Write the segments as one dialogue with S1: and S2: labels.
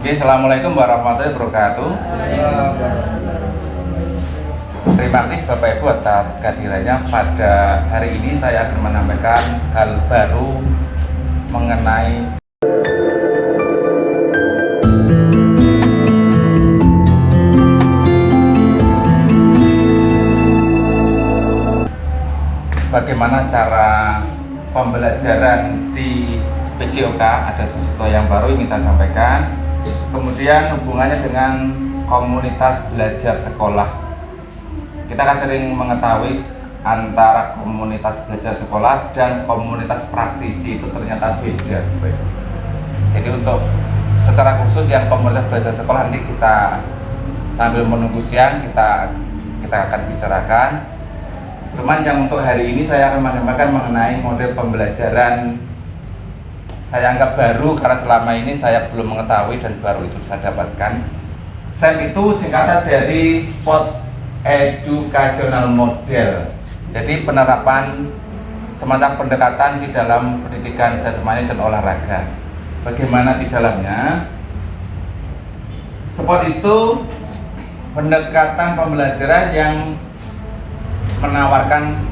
S1: Oke, Assalamualaikum warahmatullahi wabarakatuh. Terima kasih Bapak Ibu atas kehadirannya. Pada hari ini saya akan menyampaikan hal baru mengenai bagaimana cara pembelajaran di PJOK. Ada sesuatu yang baru ingin saya sampaikan. Kemudian hubungannya dengan komunitas belajar sekolah. Kita kan sering mengetahui antara komunitas belajar sekolah dan komunitas praktisi itu ternyata beda. Jadi untuk secara khusus yang komunitas belajar sekolah nanti kita sambil menunggu siang kita akan bicarakan. Cuman yang untuk hari ini saya akan menyampaikan mengenai model pembelajaran saya anggap baru karena selama ini saya belum mengetahui dan baru itu saya dapatkan. SEM itu singkatan dari Sport Educational Model. Jadi penerapan semacam pendekatan di dalam pendidikan jasmani dan olahraga. Bagaimana di dalamnya? Sport itu pendekatan pembelajaran yang menawarkan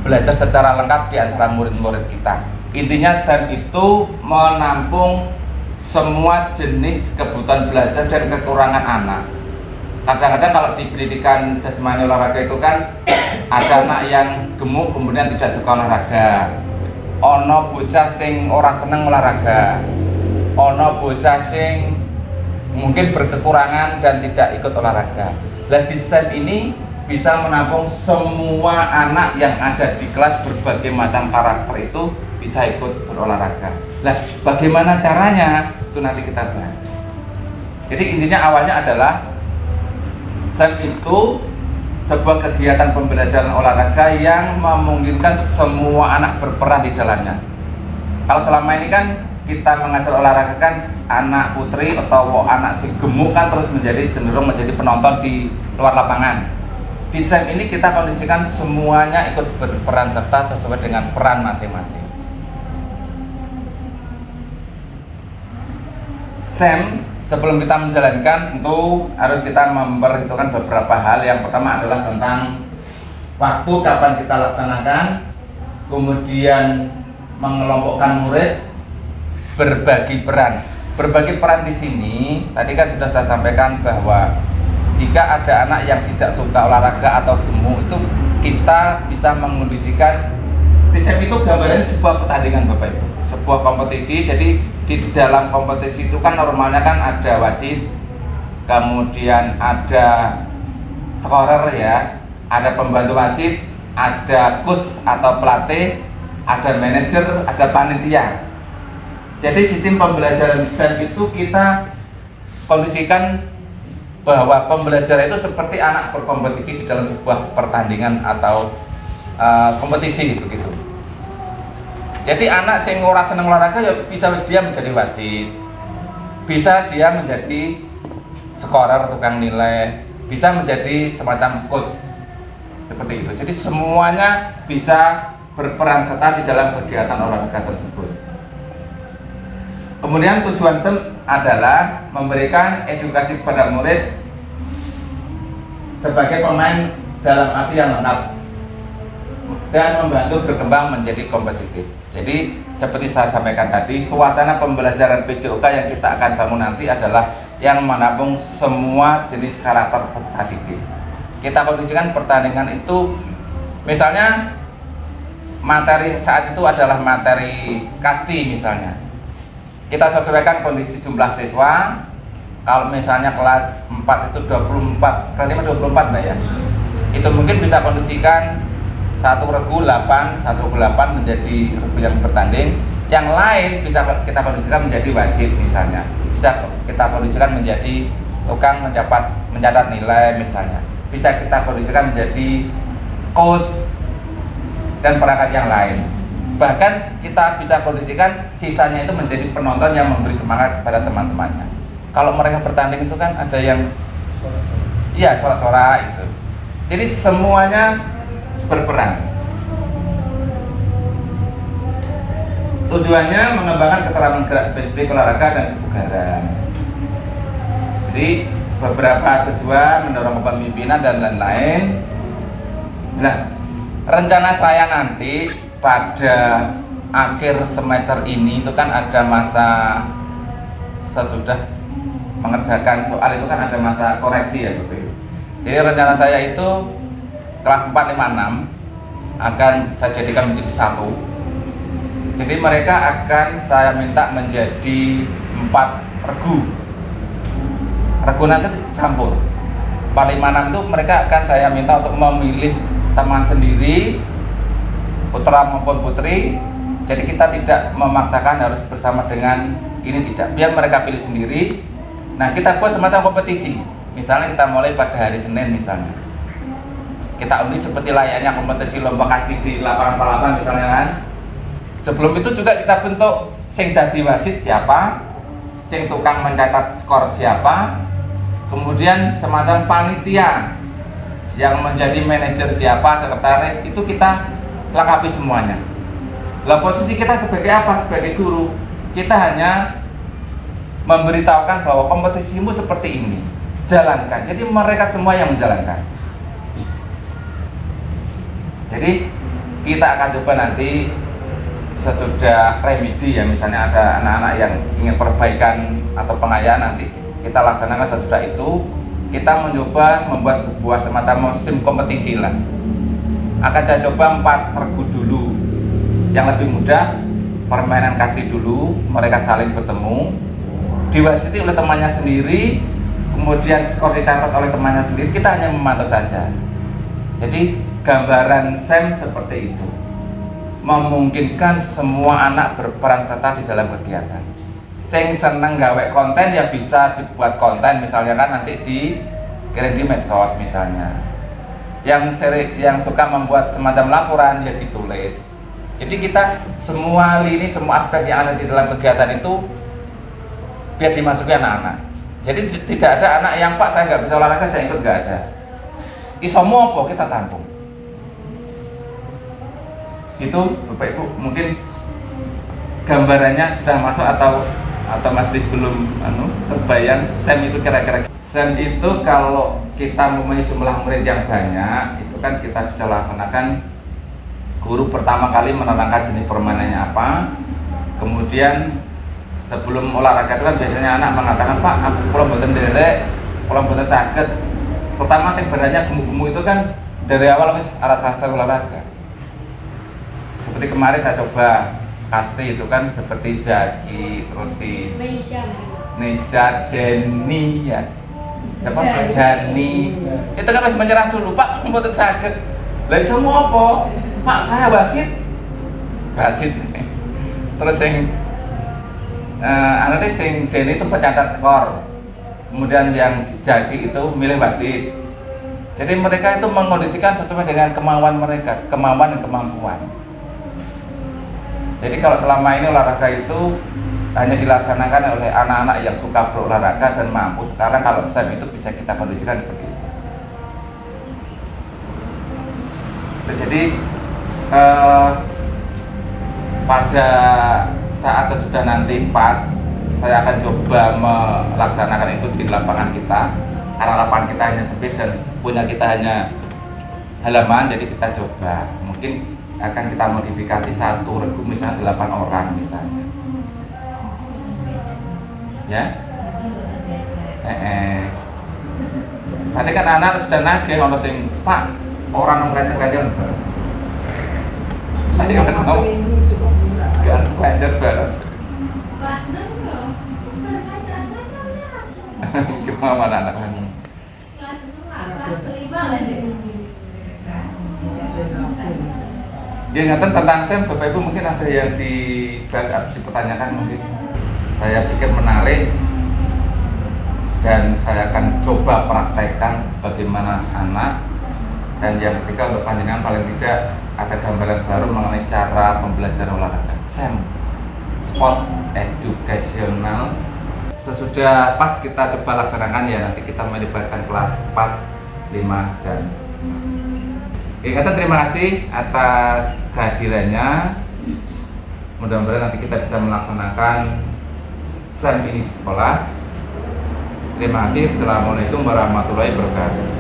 S1: belajar secara lengkap di antara murid-murid kita. Intinya SEM itu menampung semua jenis kebutuhan belajar dan kekurangan anak. Kadang-kadang kalau di pendidikan jasmani olahraga itu kan ada anak yang gemuk kemudian tidak suka olahraga. Ono bocah sing ora seneng olahraga. Ono bocah sing mungkin berkekurangan dan tidak ikut olahraga. Dan di SEM ini bisa menampung semua anak yang ada di kelas, berbagai macam karakter itu bisa ikut berolahraga. Nah, bagaimana caranya? Itu nanti kita bahas. Jadi intinya awalnya adalah SEM itu sebuah kegiatan pembelajaran olahraga yang memungkinkan semua anak berperan di dalamnya. Kalau selama ini kan kita mengajar olahraga kan anak putri atau anak si gemuk kan terus cenderung menjadi penonton di luar lapangan. Di SEM ini kita kondisikan semuanya ikut berperan serta sesuai dengan peran masing-masing. SEM sebelum kita menjalankan tentu harus kita memperhitungkan beberapa hal. Yang pertama adalah tentang waktu kapan kita laksanakan, kemudian mengelompokkan murid, berbagi peran. Berbagi peran di sini tadi kan sudah saya sampaikan bahwa jika ada anak yang tidak suka olahraga atau gemuk itu kita bisa mengkondisikan. Di SEM itu gambarnya sebuah pertandingan Bapak Ibu, sebuah kompetisi. Jadi di dalam kompetisi itu kan normalnya kan ada wasit, kemudian ada scorer ya, ada pembantu wasit, ada coach atau pelatih, ada manajer, ada panitia. Jadi sistem pembelajaran SEM itu kita kondisikan bahwa pembelajaran itu seperti anak berkompetisi di dalam sebuah pertandingan atau kompetisi begitu. Jadi anak sing ora seneng olahraga ya bisa dia menjadi wasit, bisa dia menjadi scorer, tukang nilai, bisa menjadi semacam coach seperti itu. Jadi semuanya bisa berperan serta di dalam kegiatan olahraga tersebut. Kemudian tujuan SEM adalah memberikan edukasi kepada murid sebagai pemain dalam arti yang lengkap dan membantu berkembang menjadi kompetitif. Jadi seperti saya sampaikan tadi, suasana pembelajaran PJOK yang kita akan bangun nanti adalah yang menampung semua jenis karakter peserta didik. Kita kondisikan pertandingan itu, misalnya materi saat itu adalah materi kasti misalnya. Kita sesuaikan kondisi jumlah siswa. Kalau misalnya kelas 4 itu 24, kelas 5 24 Mbak ya. Itu mungkin bisa kondisikan satu regu 8 menjadi regu yang bertanding. Yang lain bisa kita kondisikan menjadi wasit misalnya. Bisa kita kondisikan menjadi tukang mencatat nilai misalnya. Bisa kita kondisikan menjadi coach dan perangkat yang lain. Bahkan kita bisa kondisikan sisanya itu menjadi penonton yang memberi semangat kepada teman-temannya. Kalau mereka bertanding itu kan ada yang iya sorak-sorak itu. Jadi semuanya berperan. Tujuannya mengembangkan keterampilan gerak spesifik olahraga dan kebugaran. Jadi beberapa tujuan, mendorong kepemimpinan dan lain-lain. Nah, rencana saya nanti pada akhir semester ini itu kan ada masa sesudah mengerjakan soal itu kan ada masa koreksi ya Bapak Ibu. Jadi rencana saya itu kelas 4, 5, 6 akan saya jadikan menjadi satu. Jadi mereka akan saya minta menjadi 4 regu. Regu nanti campur. 4, 5, 6 itu mereka akan saya minta untuk memilih teman sendiri, putra maupun putri. Jadi kita tidak memaksakan harus bersama dengan ini, tidak. Biar mereka pilih sendiri. Nah, kita buat semacam kompetisi. Misalnya kita mulai pada hari Senin misalnya. Kita undi seperti layaknya kompetisi lomba kaki di lapangan balapan misalnya kan. Sebelum itu juga kita bentuk sing dadi wasit siapa, sing tukang mencatat skor siapa, kemudian semacam panitia yang menjadi manajer siapa, sekretaris, itu kita lengkapi semuanya. Lah posisi kita sebagai apa? Sebagai guru, kita hanya memberitahukan bahwa kompetisimu seperti ini, jalankan. Jadi mereka semua yang menjalankan. Jadi kita akan coba nanti sesudah remedi ya, misalnya ada anak-anak yang ingin perbaikan atau pengayaan, nanti kita laksanakan sesudah itu. Kita mencoba membuat sebuah semacam musim kompetisi lah. Akan saya coba 4 regu dulu. Yang lebih mudah, permainan kasti dulu, mereka saling bertemu, diwasiti oleh temannya sendiri, kemudian skor dicatat oleh temannya sendiri, kita hanya memantau saja. Jadi gambaran SEM seperti itu, memungkinkan semua anak berperan serta di dalam kegiatan. Sing seneng gawe konten ya bisa dibuat konten, misalnya kan nanti dikirim di medsos misalnya. Yang suka membuat semacam laporan ya ditulis. Jadi kita semua lini, semua aspek yang ada di dalam kegiatan itu biar dimasuki anak-anak. Jadi tidak ada anak yang Pak saya nggak bisa olahraga, saya ikut, nggak ada. Isomo apa kita tampung. Itu Bapak Ibu mungkin gambarannya sudah masuk atau masih belum terbayang. SEM itu kira-kira, SEM itu kalau kita mempunyai jumlah murid yang banyak, itu kan kita bisa laksanakan. Guru pertama kali menerangkan jenis permainannya apa, kemudian sebelum olahraga itu kan biasanya anak mengatakan, Pak aku kalau mboten derek, kalau mboten sakit. Pertama sing badannya gemuk-gemuk itu kan dari awal wis arah-arah olahraga. Seperti kemarin saya coba kasti itu kan seperti Zaki, terus si Nisha, Jenny ya, siapa Dani, itu kan harus menyerah dulu, Pak aku mboten sakit. Lah semua apa? Pak saya wasit. Terus yang sing Jenny itu pencatat skor, kemudian yang Zaki itu milih wasit. Jadi mereka itu mengkondisikan sesuai dengan kemauan mereka, kemauan dan kemampuan. Jadi kalau selama ini olahraga itu hanya dilaksanakan oleh anak-anak yang suka berolahraga dan mampu, sekarang kalau SEM itu bisa kita kondisikan seperti itu. Jadi pada saat sesudah nanti pas, saya akan coba melaksanakan itu di lapangan kita, karena lapangan kita hanya sempit dan punya kita hanya halaman. Jadi kita coba, mungkin akan kita modifikasi satu regu misalnya 8 orang misalnya ya. Tadi kan anak sudah nagih ono sing Pak orang nongkrong saya kan mau gak belajar banget. Gimana anak-anak? Ya ingatan tentang SEM, Bapak Ibu mungkin ada yang dibahas atau dipertanyakan mungkin. Saya pikir menarik dan saya akan coba praktekkan bagaimana anak. Dan yang ketiga untuk panjenengan paling tidak ada gambaran baru mengenai cara pembelajaran olahraga SEM, sport educational. Sesudah pas kita coba laksanakan ya, nanti kita melibatkan kelas 4, 5 dan Ikatan terima kasih atas kehadirannya. Mudah-mudahan nanti kita bisa melaksanakan SEM ini di sekolah. Terima kasih. Assalamualaikum warahmatullahi wabarakatuh.